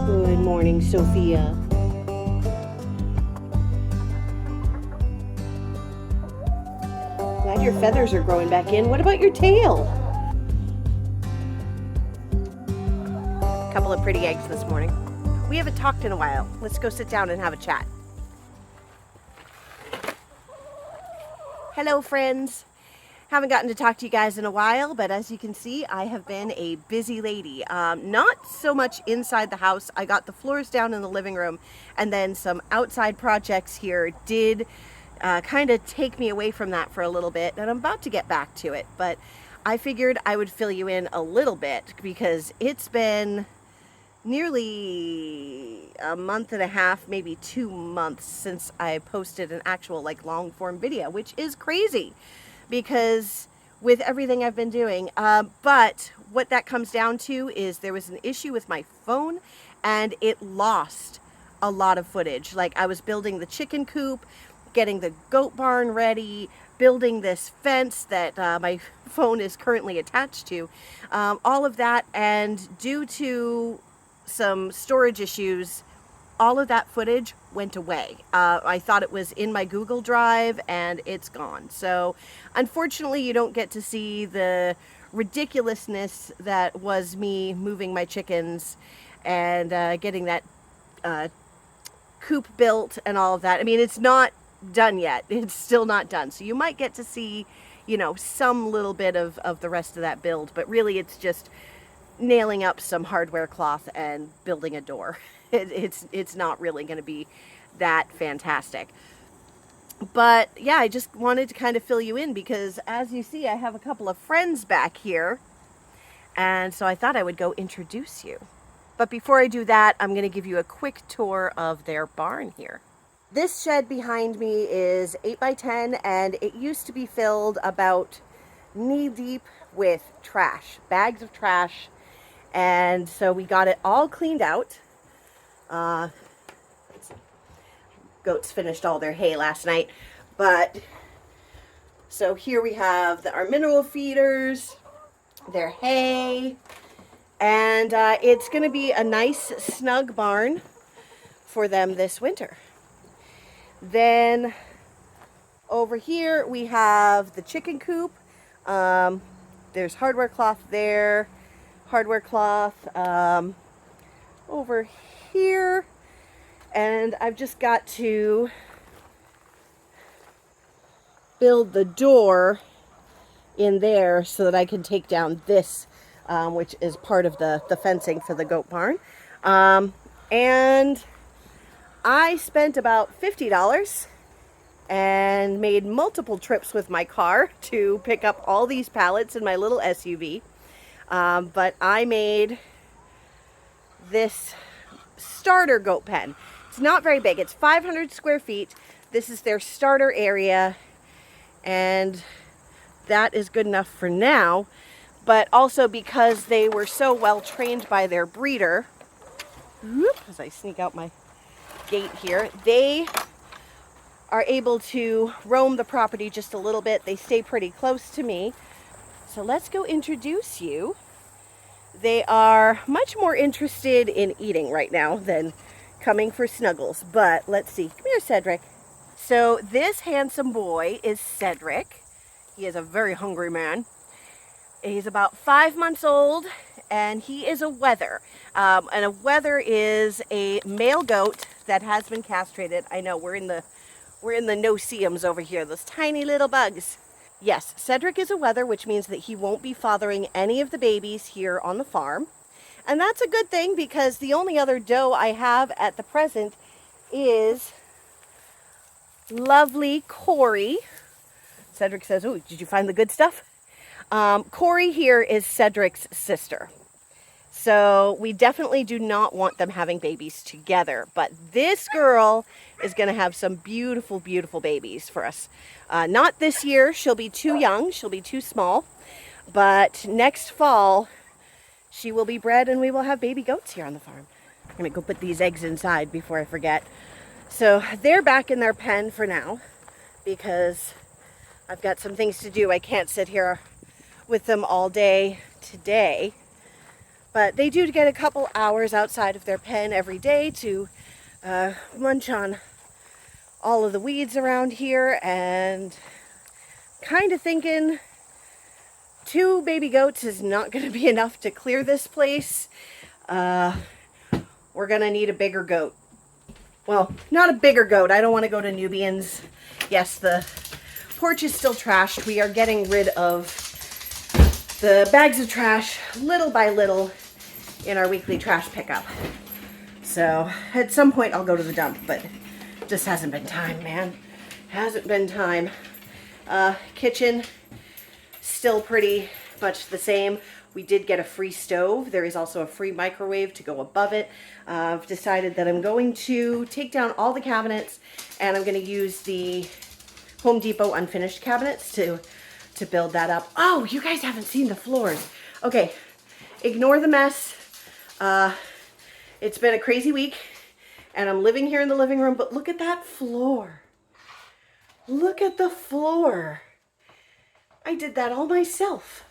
Good morning, Sophia. Glad your feathers are growing back in. What about your tail? Couple of pretty eggs this morning. We haven't talked in a while. Let's go sit down and have a chat. Hello, friends. Haven't gotten to talk to you guys in a while, but as you can see, I have been a busy lady. Not so much inside the house. I got the floors down in the living room, and then some outside projects here did kind of take me away from that for a little bit, and I'm about to get back to it. But I figured I would fill you in a little bit because it's been nearly a month and a half, maybe 2 months since I posted an actual long form video, which is crazy because with everything I've been doing. But what that comes down to is there was an issue with my phone and it lost a lot of footage. Like I was building the chicken coop, getting the goat barn ready, building this fence that my phone is currently attached to, all of that, and due to some storage issues, all of that footage went away. I thought it was in my Google Drive and it's gone. So unfortunately you don't get to see the ridiculousness that was me moving my chickens and getting that coop built and all of that. I mean, it's not done yet. It's still not done. So you might get to see, some little bit of the rest of that build, but really it's just nailing up some hardware cloth and building a door. It's not really going to be that fantastic. But yeah, I just wanted to kind of fill you in because as you see, I have a couple of friends back here. And so I thought I would go introduce you. But before I do that, I'm going to give you a quick tour of their barn here. This shed behind me is 8 by 10 and it used to be filled about knee deep with trash, bags of trash. And so we got it all cleaned out. Goats finished all their hay last night, but so here we have our mineral feeders, their hay, and it's going to be a nice snug barn for them this winter. Then over here we have the chicken coop. There's hardware cloth there, hardware cloth over here, and I've just got to build the door in there so that I can take down this, which is part of the fencing for the goat barn. And I spent about $50 and made multiple trips with my car to pick up all these pallets in my little SUV. But I made this starter goat pen. It's not very big. It's 500 square feet. This is their starter area, and that is good enough for now. But also because they were so well trained by their breeder, as I sneak out my gate here, they are able to roam the property just a little bit. They stay pretty close to me. So let's go introduce you. They are much more interested in eating right now than coming for snuggles. But let's see. Come here, Cedric. So this handsome boy is Cedric. He is a very hungry man. He's about 5 months old, and he is a wether. And a wether is a male goat that has been castrated. I know we're in the no-see-ums over here. Those tiny little bugs. Yes, Cedric is a wether, which means that he won't be fathering any of the babies here on the farm. And that's a good thing because the only other doe I have at the present is lovely Corey. Cedric says, "Oh, did you find the good stuff?" Corey here is Cedric's sister. So we definitely do not want them having babies together. But this girl is going to have some beautiful, beautiful babies for us. Not this year. She'll be too young. She'll be too small. But next fall, she will be bred and we will have baby goats here on the farm. I'm going to go put these eggs inside before I forget. So they're back in their pen for now because I've got some things to do. I can't sit here with them all day today. But they do get a couple hours outside of their pen every day to munch on all of the weeds around here, and kind of thinking 2 baby goats is not going to be enough to clear this place. We're going to need a bigger goat. Well, not a bigger goat. I don't want to go to Nubians. Yes, the porch is still trashed. We are getting rid of the bags of trash little by little in our weekly trash pickup. So at some point I'll go to the dump, but just hasn't been time, man. Hasn't been time. Kitchen, still pretty much the same. We did get a free stove. There is also a free microwave to go above it. I've decided that I'm going to take down all the cabinets, and I'm going to use the Home Depot unfinished cabinets to build that up. Oh, you guys haven't seen the floors. Okay, ignore the mess. It's been a crazy week, and I'm living here in the living room, but look at that floor. Look at the floor. I did that all myself,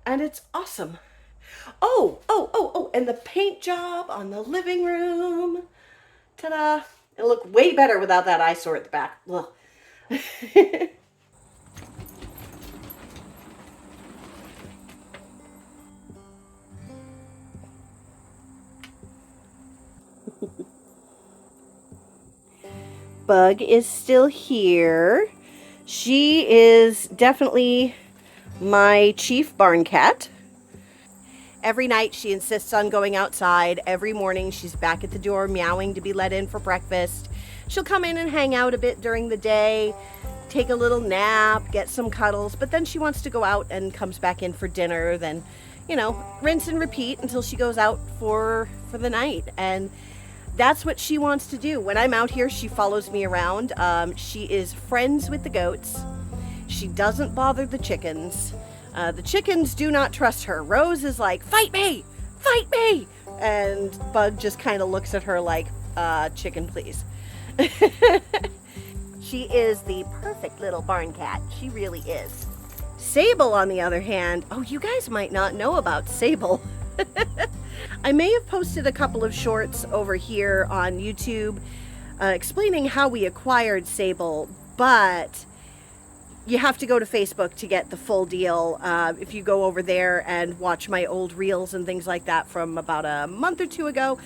and it's awesome. Oh, and the paint job on the living room. Ta-da. It'll look way better without that eyesore at the back. Ugh. Bug is still here. She is definitely my chief barn cat. Every night she insists on going outside. Every morning she's back at the door meowing to be let in for breakfast. She'll come in and hang out a bit during the day, take a little nap, get some cuddles, but then she wants to go out and comes back in for dinner. Then, you know, rinse and repeat until she goes out for the night. And that's what she wants to do. When I'm out here, she follows me around. She is friends with the goats. She doesn't bother the chickens. The chickens do not trust her. Rose is like, fight me, fight me. And Bug just kind of looks at her like, chicken, please. She is the perfect little barn cat. She really is. Sable, on the other hand, oh, you guys might not know about Sable. I may have posted a couple of shorts over here on YouTube explaining how we acquired Sable, but you have to go to Facebook to get the full deal. If you go over there and watch my old reels and things like that from about a month or 2 ago,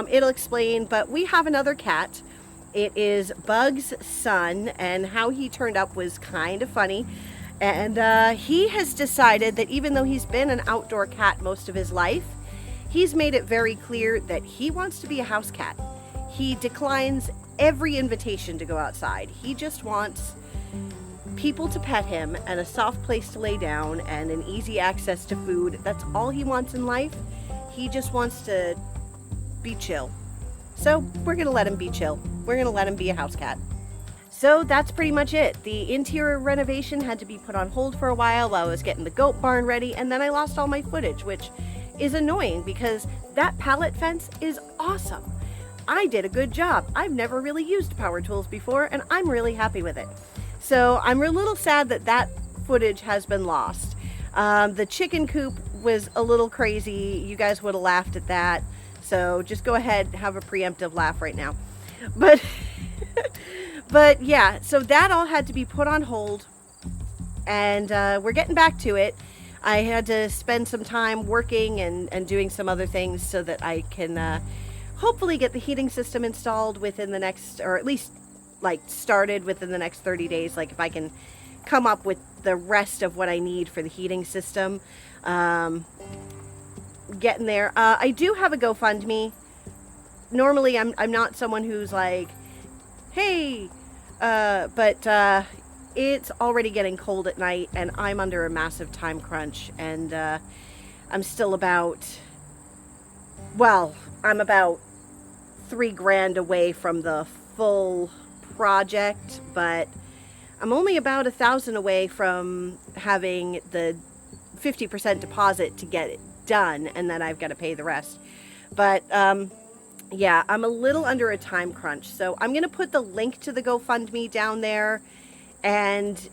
it'll explain. But we have another cat. It is Bug's son, and how he turned up was kind of funny. And he has decided that even though he's been an outdoor cat most of his life, he's made it very clear that he wants to be a house cat. He declines every invitation to go outside. He just wants people to pet him and a soft place to lay down and an easy access to food. That's all he wants in life. He just wants to be chill. So we're going to let him be chill. We're going to let him be a house cat. So that's pretty much it. The interior renovation had to be put on hold for a while I was getting the goat barn ready, and then I lost all my footage, which is annoying because that pallet fence is awesome. I did a good job. I've never really used power tools before, and I'm really happy with it. So I'm a little sad that that footage has been lost. The chicken coop was a little crazy. You guys would have laughed at that. So just go ahead and have a preemptive laugh right now. But but yeah, so that all had to be put on hold, and we're getting back to it. I had to spend some time working and doing some other things so that I can hopefully get the heating system installed within the next, or at least like started within the next 30 days. Like if I can come up with the rest of what I need for the heating system. Getting there. I do have a GoFundMe. Normally I'm not someone who's like, hey, but it's already getting cold at night and I'm under a massive time crunch, and I'm still about $3,000 away from the full project, but I'm only about 1,000 away from having the 50% deposit to get it done, and then I've got to pay the rest. But yeah, I'm a little under a time crunch, so I'm going to put the link to the GoFundMe down there, and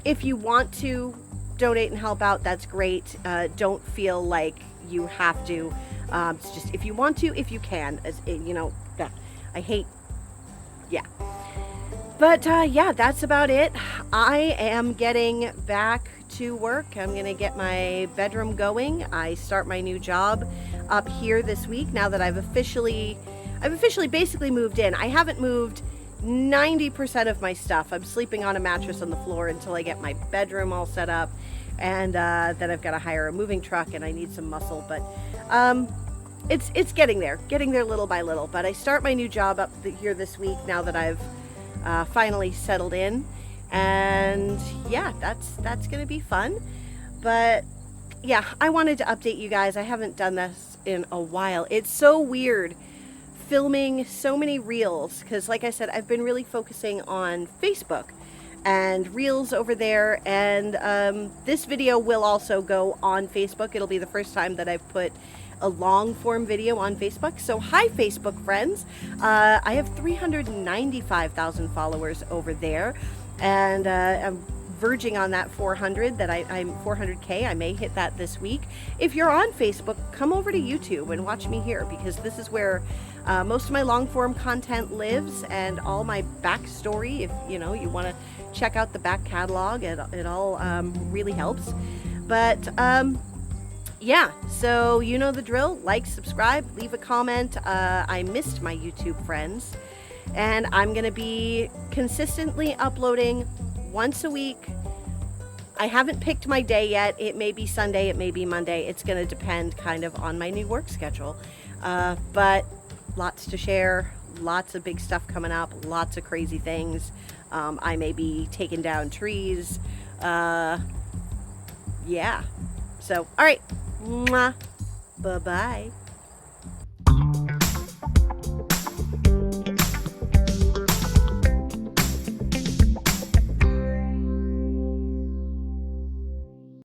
if you want to donate and help out, that's great. Don't feel like you have to. It's just if you want to, if you can, as you know, I hate, yeah. But yeah, that's about it. I am getting back to work. I'm gonna get my bedroom going. I start my new job up here this week now that I've officially basically moved in. I haven't moved 90% of my stuff. I'm sleeping on a mattress on the floor until I get my bedroom all set up, and then I've got to hire a moving truck, and I need some muscle. But it's getting there little by little. But I start my new job up here this week now that I've finally settled in, and yeah, that's gonna be fun. But yeah, I wanted to update you guys. I haven't done this in a while. It's so weird filming so many reels because, like I said, I've been really focusing on Facebook and reels over there, and this video will also go on Facebook. It'll be the first time that I've put a long form video on Facebook. So hi Facebook friends, I have 395,000 followers over there, and I'm verging on that 400 that I'm 400k. I may hit that this week. If you're on Facebook, come over to YouTube and watch me here, because this is where most of my long form content lives, and all my backstory. If you know, you want to check out the back catalog, it all really helps. But yeah, so you know the drill. Like, subscribe, leave a comment. I missed my YouTube friends, and I'm gonna be consistently uploading once a week. I haven't picked my day yet. It may be Sunday, it may be Monday. It's gonna depend kind of on my new work schedule. But lots to share, lots of big stuff coming up, lots of crazy things. I may be taking down trees. Yeah. So, all right. Mwah. Bye-bye.